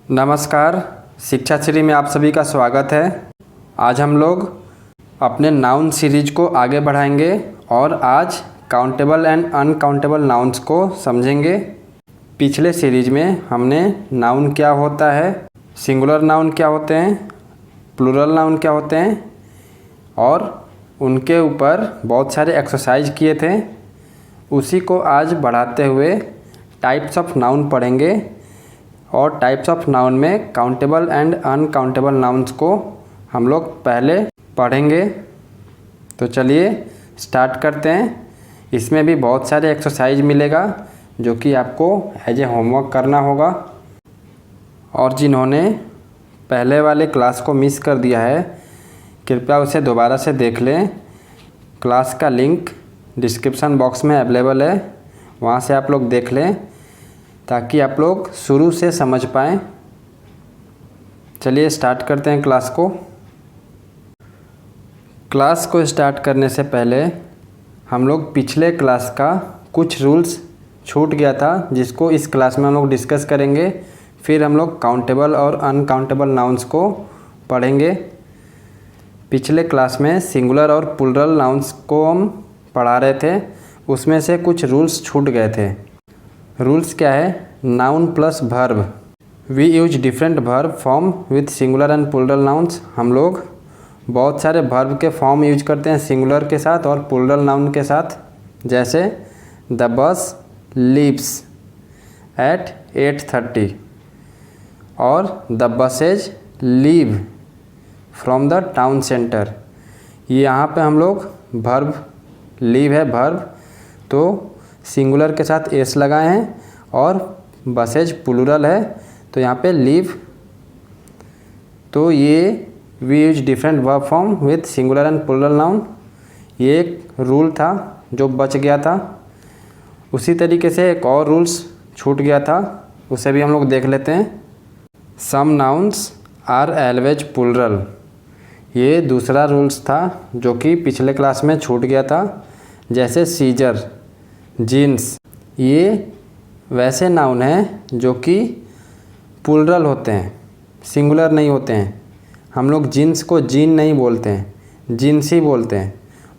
नमस्कार, शिक्षा श्री में आप सभी का स्वागत है। आज हम लोग अपने नाउन सीरीज को आगे बढ़ाएंगे और आज काउंटेबल एंड अनकाउंटेबल नाउन्स को समझेंगे। पिछले सीरीज में हमने नाउन क्या होता है, सिंगुलर नाउन क्या होते हैं, प्लूरल नाउन क्या होते हैं और उनके ऊपर बहुत सारे एक्सरसाइज किए थे। उसी को आज बढ़ाते हुए टाइप्स ऑफ नाउन पढ़ेंगे और टाइप्स ऑफ नाउन में काउंटेबल एंड अनकाउंटेबल नाउन्स को हम लोग पहले पढ़ेंगे। तो चलिए स्टार्ट करते हैं। इसमें भी बहुत सारे एक्सरसाइज मिलेगा जो कि आपको एज ए होमवर्क करना होगा। और जिन्होंने पहले वाले क्लास को मिस कर दिया है, कृपया उसे दोबारा से देख लें। क्लास का लिंक डिस्क्रिप्शन बॉक्स में अवेलेबल है, वहाँ से आप लोग देख लें ताकि आप लोग शुरू से समझ पाएँ। चलिए स्टार्ट करते हैं क्लास को। क्लास को स्टार्ट करने से पहले हम लोग पिछले क्लास का कुछ रूल्स छूट गया था जिसको इस क्लास में हम लोग डिस्कस करेंगे। फिर हम लोग काउंटेबल और अनकाउंटेबल नाउन्स को पढ़ेंगे। पिछले क्लास में सिंगुलर और प्लूरल नाउन्स को हम पढ़ा रहे थे, उसमें से कुछ रूल्स छूट गए थे। रूल्स क्या है? Noun plus verb. We use different verb form with singular and plural nouns. हम लोग बहुत सारे वर्ब के फॉर्म यूज करते हैं सिंगुलर के साथ और प्लूरल नाउन के साथ। जैसे द बस लीव्स एट 8:30 और the buses leave from the town centre. यहाँ पे हम लोग वर्ब लीव है वर्ब, तो सिंगुलर के साथ एस लगाए हैं और बसेज प्लूरल है तो यहाँ पे लीव। तो ये we use different verb form with singular and plural noun. ये एक रूल था जो बच गया था। उसी तरीके से एक और रूल्स छूट गया था, उसे भी हम लोग देख लेते हैं। Some nouns are always plural. ये दूसरा रूल्स था जो कि पिछले क्लास में छूट गया था। जैसे सीजर, जीन्स, ये वैसे नाउन हैं जो कि प्लूरल होते हैं, सिंगुलर नहीं होते हैं। हम लोग जीन्स को जीन नहीं बोलते हैं, जीन्स ही बोलते हैं।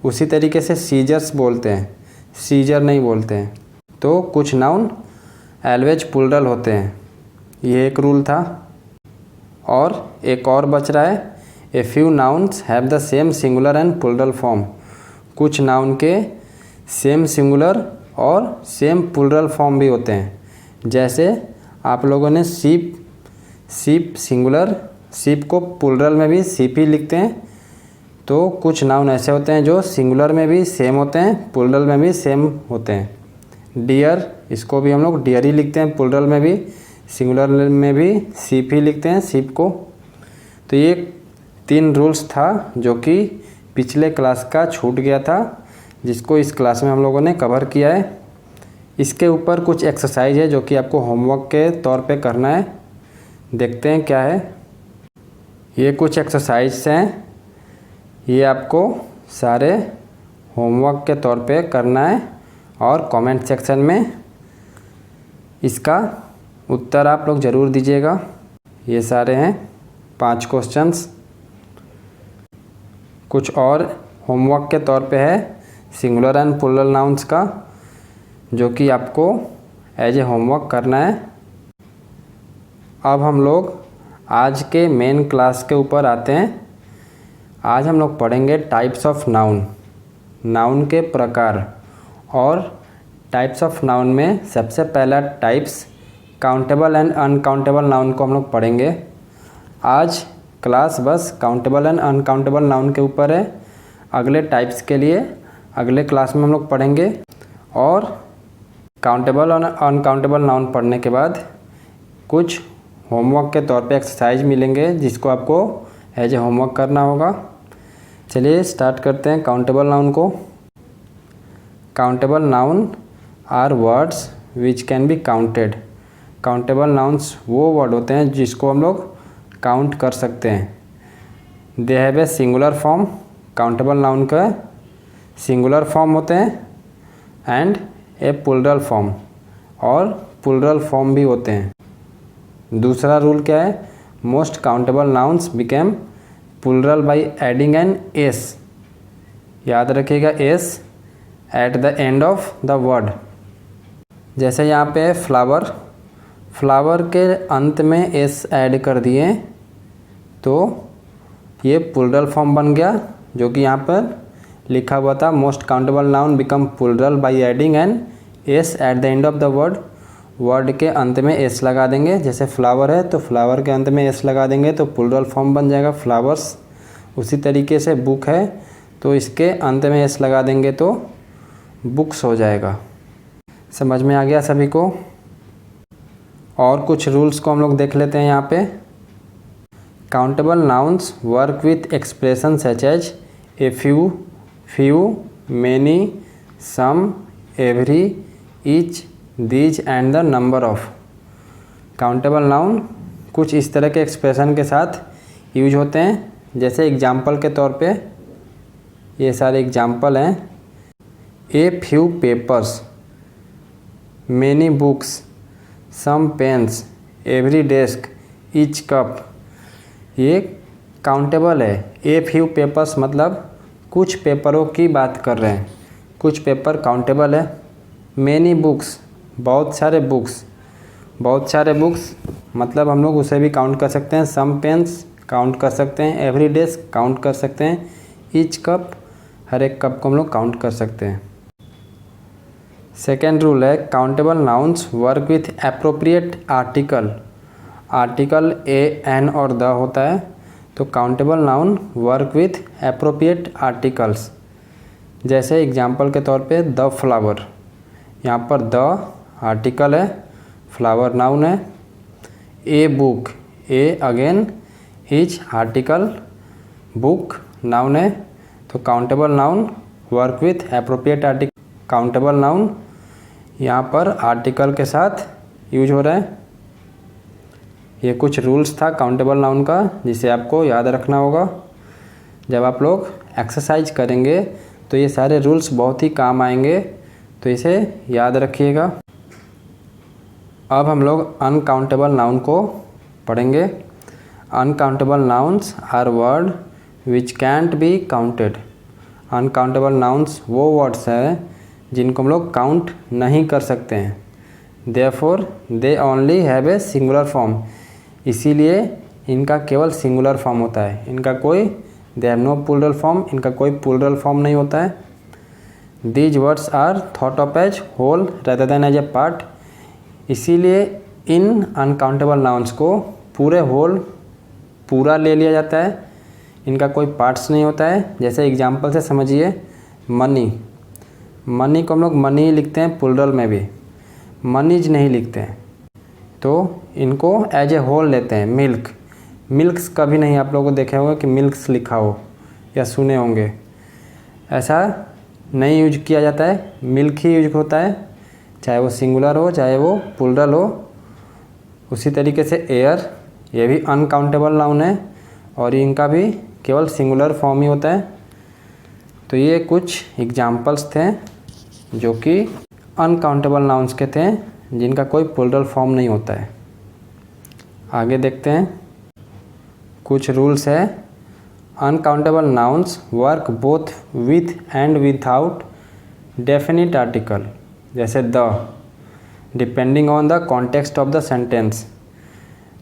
उसी तरीके से सीजर्स बोलते हैं, सीजर नहीं बोलते हैं। तो कुछ नाउन ऑलवेज प्लूरल होते हैं, ये एक रूल था। और एक और बच रहा है, a few nouns have the same singular and plural form. कुछ नाउन के सेम सिंगुलर और सेम प्लूरल फॉर्म भी होते हैं। जैसे आप लोगों ने सीप, सीप सिंगुलर, सीप को प्लूरल में भी सीप ही लिखते हैं। तो कुछ नाउन ऐसे होते हैं जो सिंगुलर में भी सेम होते हैं, प्लूरल में भी सेम होते हैं। डियर, इसको भी हम लोग डियर ही लिखते हैं, प्लूरल में भी, सिंगुलर में भी सीप ही लिखते हैं, सीप को। तो ये 3 रूल्स था जो कि पिछले क्लास का छूट गया था, जिसको इस क्लास में हम लोगों ने कवर किया है। इसके ऊपर कुछ एक्सरसाइज है जो कि आपको होमवर्क के तौर पे करना है। देखते हैं क्या है। ये कुछ एक्सरसाइज हैं, ये आपको सारे होमवर्क के तौर पे करना है और कमेंट सेक्शन में इसका उत्तर आप लोग ज़रूर दीजिएगा। ये सारे हैं 5 क्वेश्चंस। कुछ और होमवर्क के तौर पे है सिंगुलर एंड प्लूरल नाउन्स का, जो कि आपको एज ए होमवर्क करना है। अब हम लोग आज के मेन क्लास के ऊपर आते हैं। आज हम लोग पढ़ेंगे टाइप्स ऑफ नाउन, नाउन के प्रकार। और टाइप्स ऑफ नाउन में सबसे पहला types countable and uncountable noun को हम लोग पढ़ेंगे। आज क्लास बस काउंटेबल एंड अनकाउंटेबल नाउन के ऊपर है। अगले टाइप्स के लिए अगले क्लास में हम लोग पढ़ेंगे। और काउंटेबल और अनकाउंटेबल नाउन पढ़ने के बाद कुछ होमवर्क के तौर पे एक्सरसाइज मिलेंगे जिसको आपको एज ए होमवर्क करना होगा। चलिए स्टार्ट करते हैं काउंटेबल नाउन को। Countable noun are words which can be counted. Countable nouns वो वर्ड होते हैं जिसको हम लोग काउंट कर सकते हैं। They have a singular form. Countable noun का सिंगुलर फॉर्म होते हैं एंड ए प्लूरल फॉर्म, और प्लूरल फॉर्म भी होते हैं। दूसरा रूल क्या है, most countable nouns became plural by adding an S. याद रखिएगा S at the end of the word. जैसे यहाँ पे है फ्लावर, फ्लावर के अंत में एस ऐड कर दिए तो ये प्लूरल फॉर्म बन गया, जो कि यहाँ पर लिखा हुआ था most countable noun become plural by adding an S at the end of the word. Word के अंत में एस लगा देंगे, जैसे फ्लावर है तो फ्लावर के अंत में एस लगा देंगे तो प्लूरल फॉर्म बन जाएगा फ्लावर्स। उसी तरीके से बुक है तो इसके अंत में एस लगा देंगे तो बुक्स हो जाएगा। समझ में आ गया सभी को? और कुछ रूल्स को हम लोग देख लेते हैं यहाँ पे। Countable nouns work with expression such as a few, many, some, every, each, these and the number of. Countable noun कुछ इस तरह के एक्सप्रेशन के साथ यूज होते हैं, जैसे एग्जाम्पल के तौर पे ये सारे एग्जाम्पल हैं। A few papers, many books, some pens, every desk, each cup. ये काउंटेबल है। ए फ्यू पेपर्स मतलब कुछ पेपरों की बात कर रहे हैं, कुछ पेपर काउंटेबल है। मैनी बुक्स बहुत सारे बुक्स, बहुत सारे बुक्स मतलब हम लोग उसे भी काउंट कर सकते हैं। सम पेन्स काउंट कर सकते हैं, एवरी डेस्क काउंट कर सकते हैं, ईच कप हर एक कप को हम लोग काउंट कर सकते हैं। सेकेंड रूल है countable nouns work with appropriate article. Article a, an और द होता है, तो countable noun work with appropriate articles. जैसे एग्जाम्पल के तौर पे द फ्लावर, यहाँ पर द आर्टिकल है, फ्लावर नाउन है। A book, a again is article, book noun है, तो countable noun work with appropriate article. Countable noun यहाँ पर आर्टिकल के साथ यूज हो रहा है। ये कुछ रूल्स था काउंटेबल नाउन का जिसे आपको याद रखना होगा। जब आप लोग एक्सरसाइज करेंगे तो ये सारे रूल्स बहुत ही काम आएंगे, तो इसे याद रखिएगा। अब हम लोग अनकाउंटेबल नाउन को पढ़ेंगे। Uncountable nouns are word which can't be counted. Uncountable nouns वो वर्ड्स हैं जिनको हम लोग काउंट नहीं कर सकते हैं। Therefore they only have a singular form. इसीलिए इनका केवल सिंगुलर फॉर्म होता है, इनका कोई they have no plural form, इनका कोई प्लूरल फॉर्म नहीं होता है। These words are thought of as whole rather than as a part. इसीलिए इन अनकाउंटेबल नाउन्स को पूरे होल पूरा ले लिया जाता है, इनका कोई पार्ट्स नहीं होता है। जैसे एग्जाम्पल से समझिए मनी, मनी को हम लोग मनी लिखते हैं प्लूरल में भी, मनीज नहीं लिखते हैं, तो इनको एज ए होल लेते हैं। मिल्क, मिल्क्स कभी नहीं आप लोगों को देखे होंगे कि मिल्क्स लिखा हो या सुने होंगे, ऐसा नहीं यूज किया जाता है, मिल्क ही यूज होता है, चाहे वो सिंगुलर हो चाहे वो प्लूरल हो। उसी तरीके से एयर, ये भी अनकाउंटेबल नाउन है और इनका भी केवल सिंगुलर फॉर्म ही होता है। तो ये कुछ एग्जाम्पल्स थे जो कि अनकाउंटेबल नाउन्स के थे जिनका कोई प्लूरल फॉर्म नहीं होता है। आगे देखते हैं कुछ रूल्स है। Uncountable nouns work both with and without definite article, जैसे the, depending on the context of the sentence.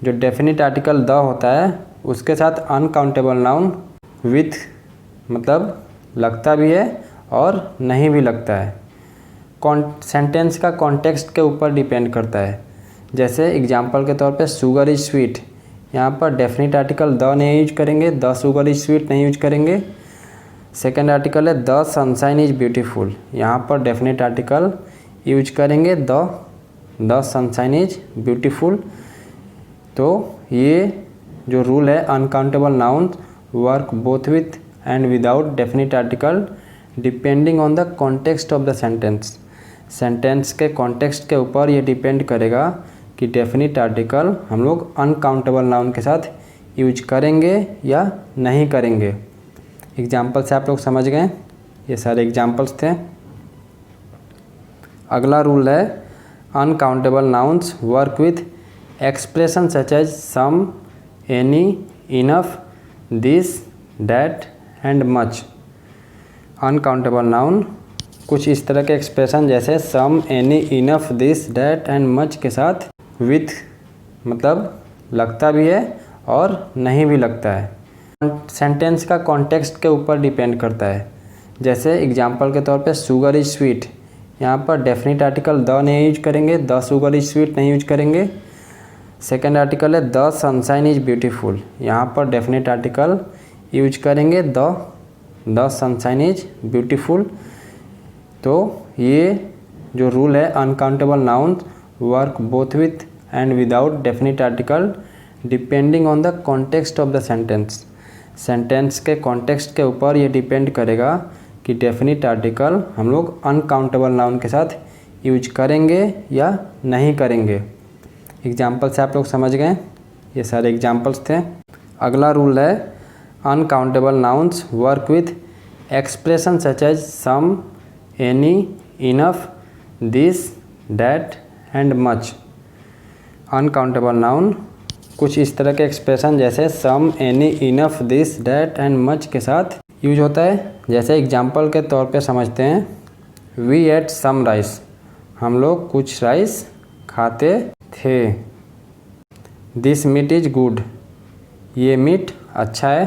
जो डेफिनिट आर्टिकल द होता है उसके साथ अनकाउंटेबल नाउन विथ मतलब लगता भी है और नहीं भी लगता है। सेंटेंस का कॉन्टेक्स्ट के ऊपर डिपेंड करता है। जैसे एग्जांपल के तौर पे शुगर इज़ स्वीट, यहाँ पर डेफिनिट आर्टिकल द नहीं यूज करेंगे, द शुगर इज़ स्वीट नहीं यूज करेंगे। सेकेंड आर्टिकल है द सनशाइन इज़ ब्यूटीफुल, यहाँ पर डेफिनिट आर्टिकल यूज करेंगे द सनशाइन इज़ ब्यूटीफुल। तो ये जो रूल है uncountable noun work both with and without definite article depending on the context of the sentence. Sentence के context के ऊपर ये डिपेंड करेगा कि डेफिनिट आर्टिकल हम लोग अनकाउंटेबल नाउन के साथ यूज करेंगे या नहीं करेंगे। एग्जाम्पल से आप लोग समझ गए, ये सारे एग्जाम्पल्स थे। अगला रूल है uncountable nouns work with expression such as some, any, enough, this, that and much. Uncountable noun कुछ इस तरह के एक्सप्रेशन जैसे some, any, enough, this, that and much के साथ विथ मतलब लगता भी है और नहीं भी लगता है। सेंटेंस का कॉन्टेक्स्ट के ऊपर डिपेंड करता है। जैसे एग्जांपल के तौर पे शुगर इज़ स्वीट, यहाँ पर डेफिनेट आर्टिकल द नहीं यूज करेंगे, द शुगर इज़ स्वीट नहीं यूज करेंगे। सेकेंड आर्टिकल है द सनशाइन इज़ ब्यूटीफुल, यहाँ पर डेफिनेट आर्टिकल यूज करेंगे द सनशाइन इज़ ब्यूटीफुल। तो ये जो रूल है uncountable noun work both with and without definite article depending on the context of the sentence. Sentence के context के ऊपर ये डिपेंड करेगा कि डेफिनेट आर्टिकल हम लोग अनकाउंटेबल नाउन के साथ यूज करेंगे या नहीं करेंगे। एग्जाम्पल से आप लोग समझ गए, ये सारे एग्जाम्पल्स थे। अगला रूल है uncountable nouns work with expression such as some, any, enough, this, that and much. Uncountable noun कुछ इस तरह के एक्सप्रेशन जैसे some, any, enough, this, that and much के साथ यूज होता है। जैसे एग्जाम्पल के तौर पे समझते हैं वी एट सम राइस, हम लोग कुछ राइस खाते थे। दिस मीट इज गुड, ये मीट अच्छा है।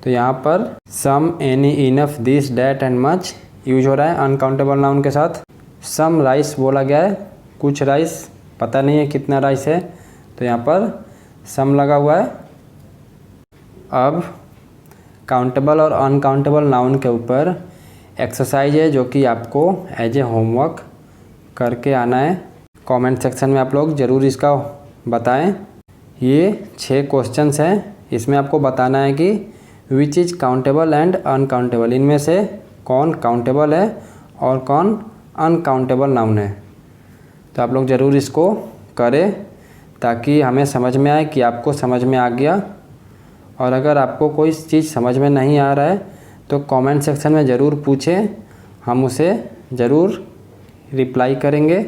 तो यहाँ पर some, any, enough, this, that and much use हो रहा है अनकाउंटेबल नाउन के साथ। सम राइस बोला गया है, कुछ राइस, पता नहीं है कितना राइस है, तो यहाँ पर सम लगा हुआ है। अब काउंटेबल और अनकाउंटेबल नाउन के ऊपर एक्सरसाइज है जो कि आपको एज ए होमवर्क करके आना है। कमेंट सेक्शन में आप लोग ज़रूर इसका बताएं। ये 6 क्वेश्चंस हैं, इसमें आपको बताना है कि which is countable and uncountable, इनमें से कौन काउंटेबल है और कौन अनकाउंटेबल नाउन है। तो आप लोग ज़रूर इसको करें ताकि हमें समझ में आए कि आपको समझ में आ गया। और अगर आपको कोई चीज़ समझ में नहीं आ रहा है तो कमेंट सेक्शन में ज़रूर पूछें, हम उसे ज़रूर रिप्लाई करेंगे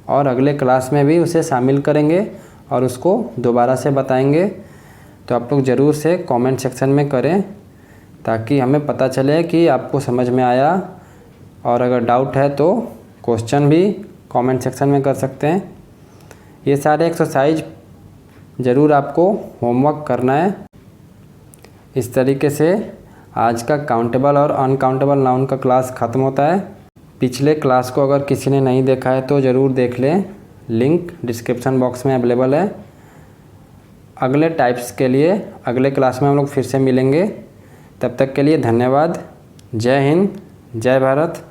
और अगले क्लास में भी उसे शामिल करेंगे और उसको दोबारा से बताएंगे। तो आप लोग ज़रूर से कमेंट सेक्शन में करें ताकि हमें पता चले कि आपको समझ में आया। और अगर डाउट है तो क्वेश्चन भी कमेंट सेक्शन में कर सकते हैं। ये सारे एक्सरसाइज ज़रूर आपको होमवर्क करना है। इस तरीके से आज का काउंटेबल और अनकाउंटेबल नाउन का क्लास ख़त्म होता है। पिछले क्लास को अगर किसी ने नहीं देखा है तो ज़रूर देख लें, लिंक डिस्क्रिप्शन बॉक्स में अवेलेबल है। अगले टाइप्स के लिए अगले क्लास में हम लोग फिर से मिलेंगे। तब तक के लिए धन्यवाद। जय हिंद, जय भारत।